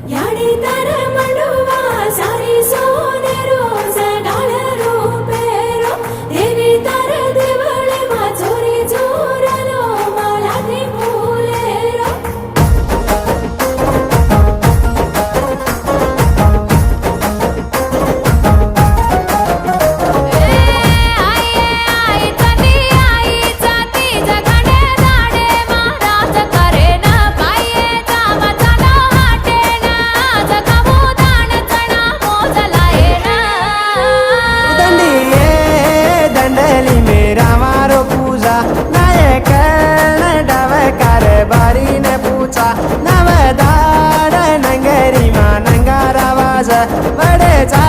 याडी तर मंडुवा सारी सोने रोज डाळ रूपेरो देवी तर देवळे मा चोरी चोरलो मला ती फुलेरो नवदाड नंगरी मा नंगारा वाज वडेचा